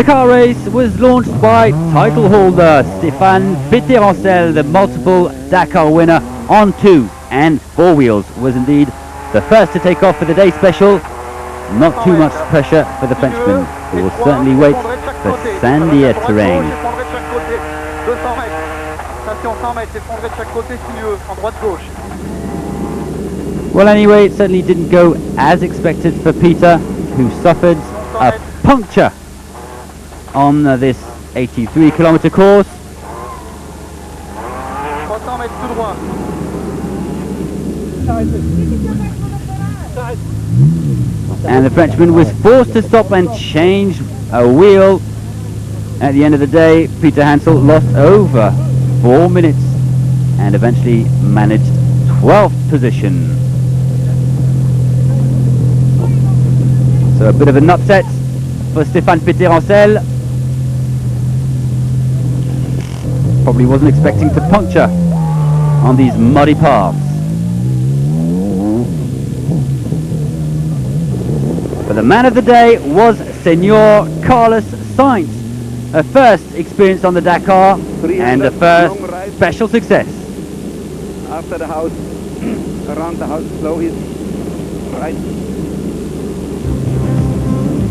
Dakar race was launched by title holder Stéphane Péterancel, the multiple Dakar winner on 2 and 4 wheels, was indeed the first to take off for the day special. Not too much pressure for the Frenchman, who will certainly wait for sandier terrain. Well, anyway, it certainly didn't go as expected for Peter, who suffered a puncture on this 83-kilometer course. And the Frenchman was forced to stop and change a wheel. At the end of the day, Peter Hansel lost over 4 minutes and eventually managed 12th position. So a bit of an upset for Stéphane Péterancel. Probably wasn't expecting to puncture on these muddy paths. But the man of the day was Senor Carlos Sainz, a first experience on the Dakar and a first special success. After the house, around the house, slow is right.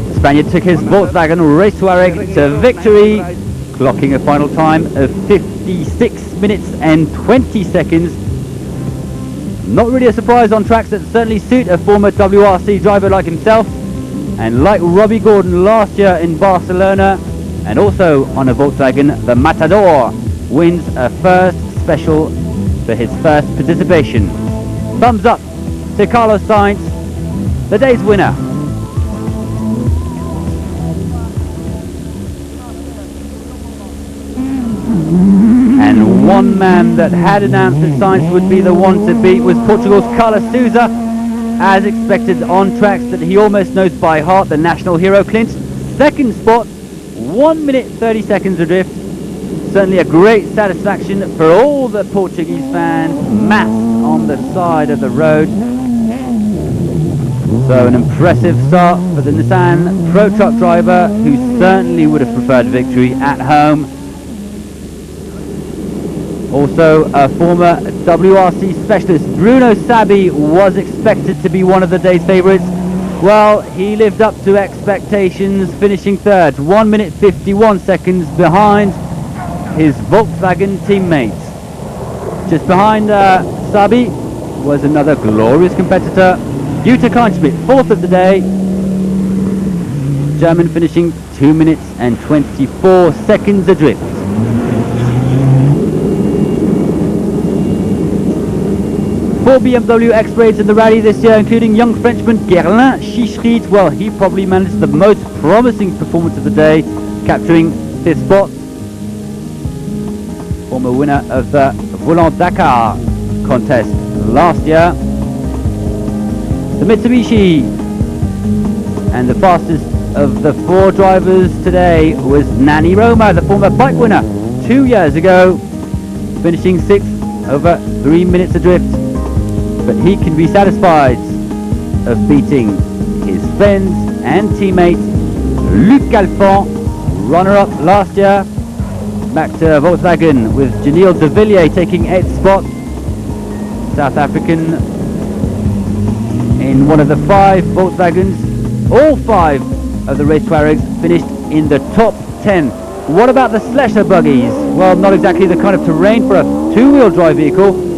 The Spaniard took his Volkswagen Race Touareg to victory, clocking a final time of 56 minutes and 20 seconds. Not really a surprise on tracks that certainly suit a former WRC driver like himself, and like Robbie Gordon last year in Barcelona, and also on a Volkswagen, the Matador wins a first special for his first participation. Thumbs up to Carlos Sainz, the day's winner. And one man that had announced that Sainz would be the one to beat was Portugal's Carlos Sousa. As expected on tracks that he almost knows by heart, the national hero clinched second spot, 1 minute 30 seconds adrift. Certainly a great satisfaction for all the Portuguese fans massed on the side of the road. So an impressive start for the Nissan Pro Truck driver, who certainly would have preferred victory at home. Also, a former WRC specialist, Bruno Sabi, was expected to be one of the day's favourites. Well, he lived up to expectations, finishing third, 1 minute 51 seconds behind his Volkswagen teammates. Just behind Sabi was another glorious competitor, Jutta Kleinschmidt, fourth of the day. German finishing 2 minutes and 24 seconds adrift. Four BMW X-Raids in the rally this year, including young Frenchman Guerlain Chicherit. Well, he probably managed the most promising performance of the day, capturing 5th spot. Former winner of the Volant Dakar contest last year. The Mitsubishi, and the fastest of the 4 drivers today was Nani Roma, the former bike winner 2 years ago, finishing 6th over 3 minutes adrift. But he can be satisfied of beating his friends and teammates Luc Galfand, runner-up last year. Back to Volkswagen with Janil de Villiers taking 8th spot. South African in one of the 5 Volkswagens. All 5 of the race Touaregs finished in the top 10. What about the Slesher buggies? Well, not exactly the kind of terrain for a 2-wheel drive vehicle.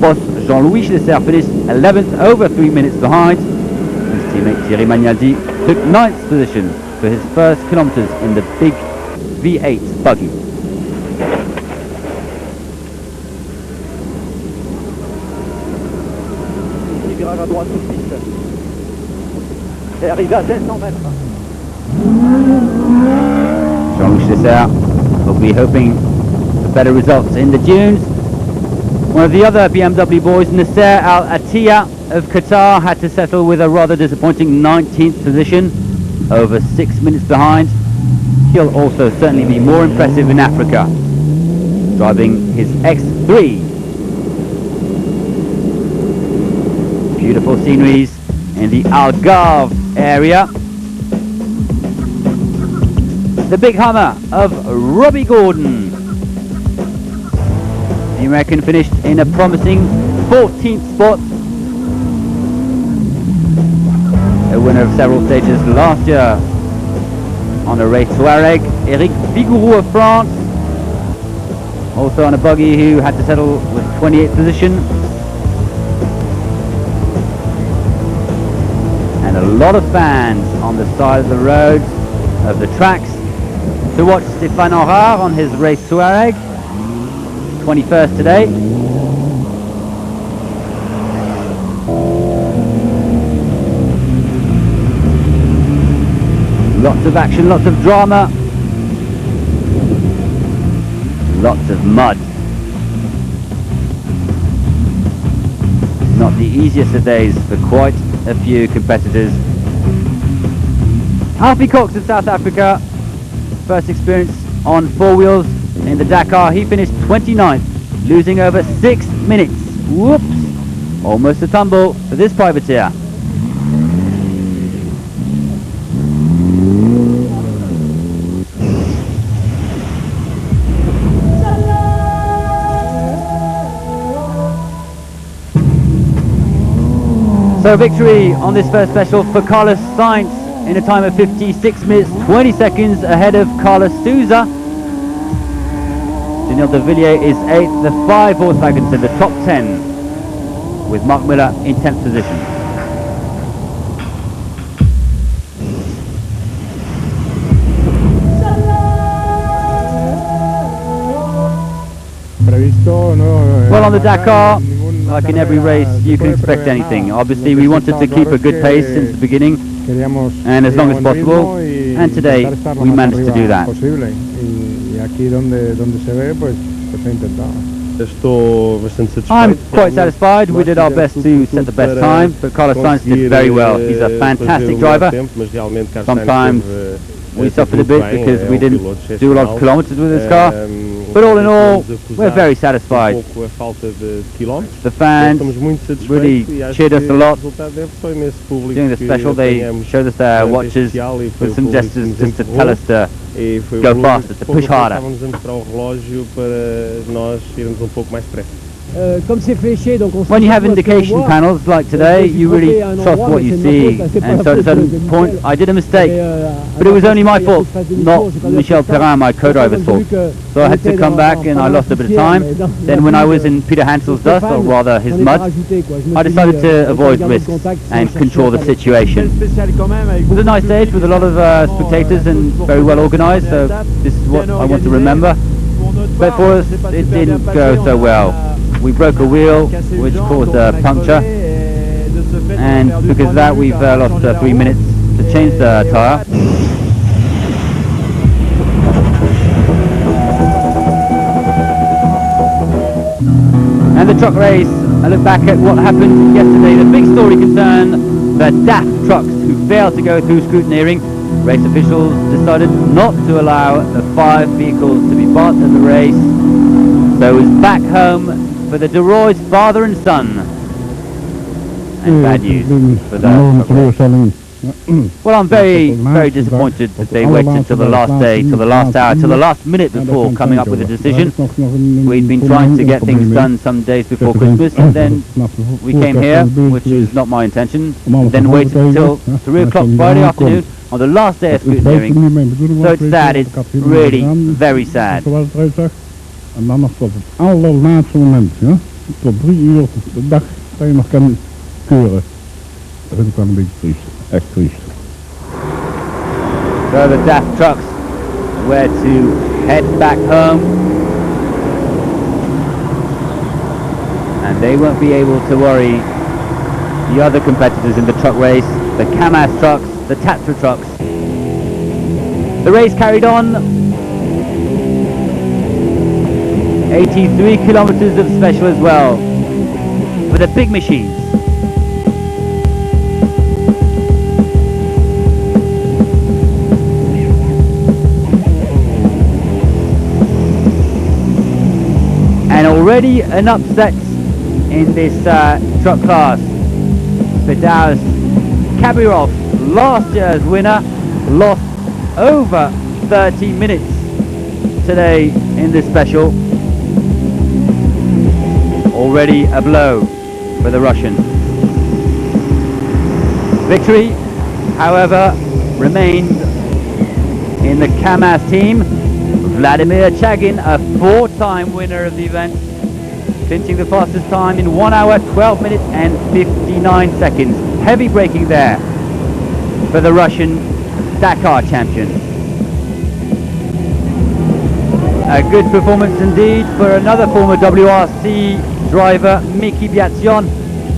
Boss Jean-Louis Schlesser finished 11th over 3 minutes behind. His teammate Thierry Magnaldi took 9th position for his first kilometres in the big V8 buggy. Il virage à droite tout de suite. Et arrivé à 500 mètres. Jean-Louis Schlesser will be hoping for better results in the dunes. One of the other BMW boys, Nasser Al Attiyah of Qatar, had to settle with a rather disappointing 19th position, over 6 minutes behind. He'll also certainly be more impressive in Africa, driving his X3. Beautiful sceneries in the Algarve area. the big hammer of Robbie Gordon. The American finished in a promising 14th spot. A winner of several stages last year on a race Touareg. Eric Vigoureux of France, also on a buggy, who had to settle with 28th position. And a lot of fans on the side of the roads of the tracks to watch Stéphane Horard on his race Touareg, 21st today. Lots of action, lots of drama, lots of mud. Not the easiest of days for quite a few competitors. Alfie Cox of South Africa, first experience on four wheels in the Dakar. He finished 29th, losing over 6 minutes. Whoops! Almost a tumble for this privateer. So victory on this first special for Carlos Sainz in a time of 56 minutes 20 seconds ahead of Carlos Souza. Daniel de Villiers is 8th, the 5 Volkswagens in the top 10, with Mark Miller in 10th position. Well, on the Dakar, like in every race, you can expect anything. Obviously, we wanted to keep a good pace since the beginning, and as long as possible, and today we managed to do that. I'm quite satisfied. We did our best to set the best time, but Carlos Sainz did very well. He's a fantastic driver. Sometimes we suffered a bit because we didn't do a lot of kilometers with this car, but all in all, we're very satisfied. The fans really cheered us a lot. During the special, they showed us their watches with some gestures just to tell us to go faster, to push harder. When you have indication panels like today, you really trust what you see, and so at a certain point I did a mistake, but it was only my fault, not Michel Perrin, my co-driver's fault. So I had to come back and I lost a bit of time. Then when I was in Peter Hansel's dust, or rather his mud, I decided to avoid risks and control the situation. It was a nice stage with a lot of spectators and very well organised, so this is what I want to remember. But for us, it didn't go so well. We broke a wheel, which caused a puncture, and because of that we've lost 3 minutes to change the tyre. And the truck race, I look back at what happened yesterday. The big story concerned the DAF trucks who failed to go through scrutineering. Race officials decided not to allow the 5 vehicles to be part of the race, so it was back home for the De Roy's father and son. And bad news for the Well, I'm very disappointed that they waited till the last day, till the last hour, till the last minute before coming up with a decision. We'd been trying to get things done some days before Christmas, and then we came here, which was not my intention, and then waited until 3 o'clock Friday afternoon on the last day of scrutineering. So it's sad, it's really very sad. En dan nog tot het allerlaatste moment, ja? Tot 3 uur op de dag dat je nog kan keuren. Dat vind ik wel een beetje triest, echt triest. So the DAF trucks were to head back home, and they won't be able to worry the other competitors in the truck race, the Kamaz trucks, the Tatra trucks. The race carried on. 83 kilometers of special as well for the big machines. And already an upset in this truck class. Fidaus Kabirov, last year's winner, lost over 30 minutes today in this special. Already a blow for the Russian. Victory, however, remained in the KAMAZ team. Vladimir Chagin, a 4-time winner of the event, clinching the fastest time in 1 hour, 12 minutes and 59 seconds. Heavy braking there for the Russian Dakar champion. A good performance indeed for another former WRC driver, Miki Biatsion,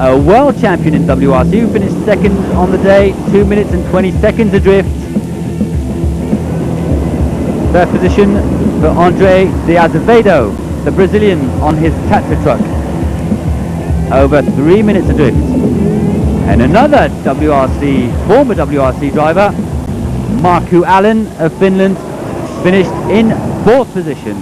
a world champion in WRC, who finished second on the day, 2 minutes and 20 seconds adrift. Third position for Andre de Azevedo, the Brazilian, on his Tatra truck, over 3 minutes adrift. And another former WRC driver, Markku Allen of Finland, finished in 4th position.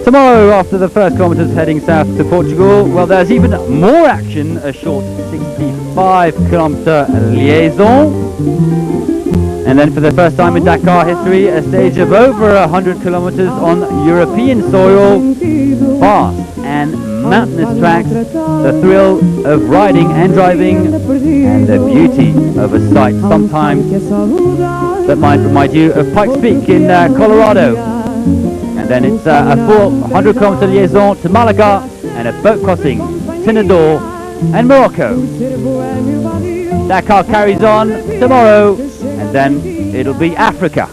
Tomorrow, after the first kilometres heading south to Portugal, well, there's even more action, a short 65-kilometre liaison. And then for the first time in Dakar history, a stage of over 100 kilometres on European soil, fast and mountainous tracks, the thrill of riding and driving, and the beauty of a sight sometimes that might remind you of Pikes Peak in Colorado. And then it's a full 100-kilometre liaison to Malaga and a boat crossing to Nador and Morocco. Dakar carries on tomorrow, and then it'll be Africa.